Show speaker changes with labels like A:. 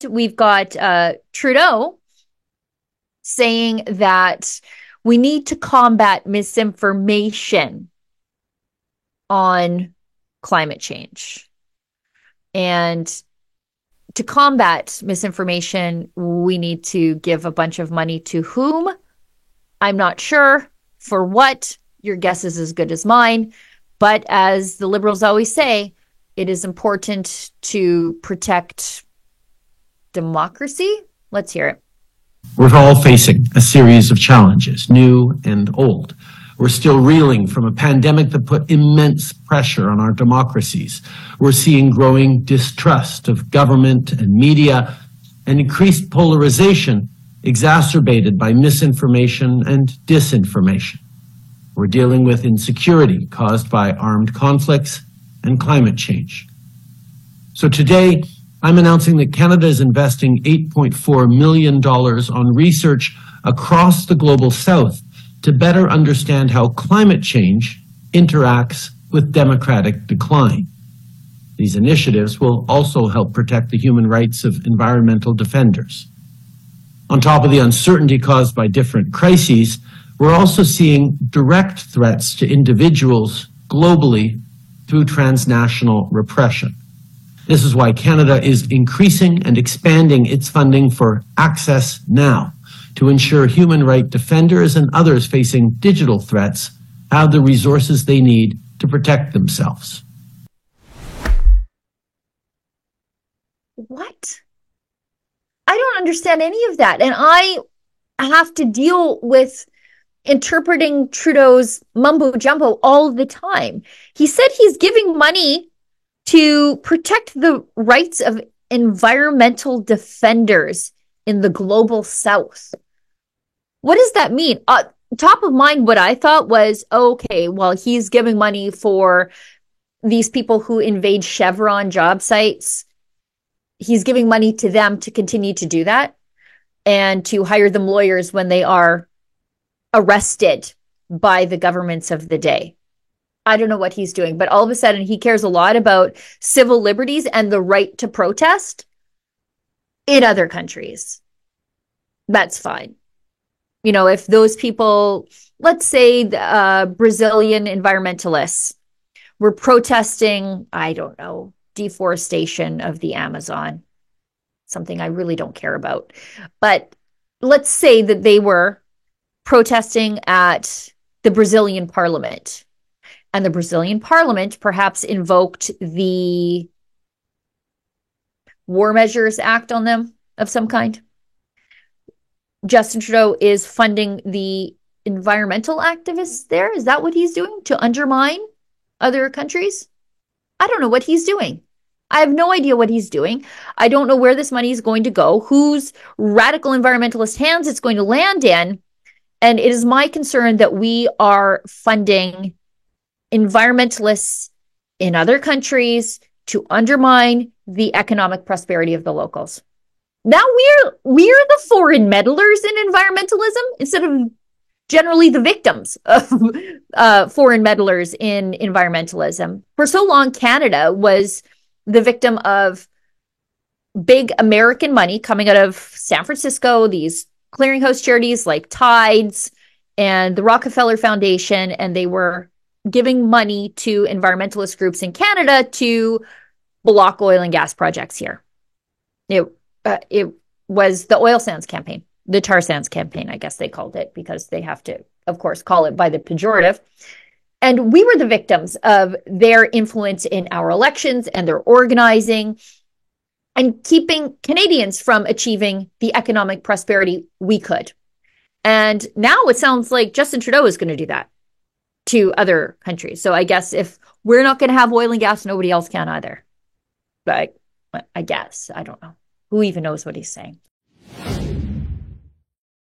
A: we've got Trudeau saying that we need to combat misinformation on climate change. And to combat misinformation, we need to give a bunch of money to whom? I'm not sure. For what? Your guess is as good as mine. But as the Liberals always say, it is important to protect democracy. Let's hear it.
B: We're all facing a series of challenges, new and old. We're still reeling from a pandemic that put immense pressure on our democracies. We're seeing growing distrust of government and media and increased polarization exacerbated by misinformation and disinformation. We're dealing with insecurity caused by armed conflicts and climate change. So today, I'm announcing that Canada is investing $8.4 million on research across the global south to better understand how climate change interacts with democratic decline. These initiatives will also help protect the human rights of environmental defenders. On top of the uncertainty caused by different crises, we're also seeing direct threats to individuals globally through transnational repression. This is why Canada is increasing and expanding its funding for Access Now to ensure human rights defenders and others facing digital threats have the resources they need to protect themselves.
A: What? I don't understand any of that. And I have to deal with interpreting Trudeau's mumbo jumbo all the time. He said he's giving money to protect the rights of environmental defenders in the global south. What does that mean? Top of mind, what I thought was, okay, well, he's giving money for these people who invade Chevron job sites. He's giving money to them to continue to do that and to hire them lawyers when they are arrested by the governments of the day. I don't know what he's doing, but all of a sudden he cares a lot about civil liberties and the right to protest in other countries. That's fine. You know, if those people, let's say Brazilian environmentalists were protesting, I don't know, deforestation of the Amazon, something I really don't care about. But let's say that they were protesting at the Brazilian parliament. And the Brazilian parliament perhaps invoked the War Measures Act on them of some kind. Justin Trudeau is funding the environmental activists there. Is that what he's doing? To undermine other countries? I don't know what he's doing. I have no idea what he's doing. I don't know where this money is going to go, whose radical environmentalist hands it's going to land in. And it is my concern that we are funding environmentalists in other countries to undermine the economic prosperity of the locals. Now we're the foreign meddlers in environmentalism instead of generally the victims of foreign meddlers in environmentalism. For so long, Canada was the victim of big American money coming out of San Francisco, these clearinghouse charities like Tides and the Rockefeller Foundation, and they were giving money to environmentalist groups in Canada to block oil and gas projects here. It was the oil sands campaign, the tar sands campaign, I guess they called it, because they have to, of course, call it by the pejorative. And we were the victims of their influence in our elections and their organizing and keeping Canadians from achieving the economic prosperity we could. And now it sounds like Justin Trudeau is going to do that to other countries. So I guess if we're not going to have oil and gas, nobody else can either. But I guess, I don't know. Who even knows what he's saying?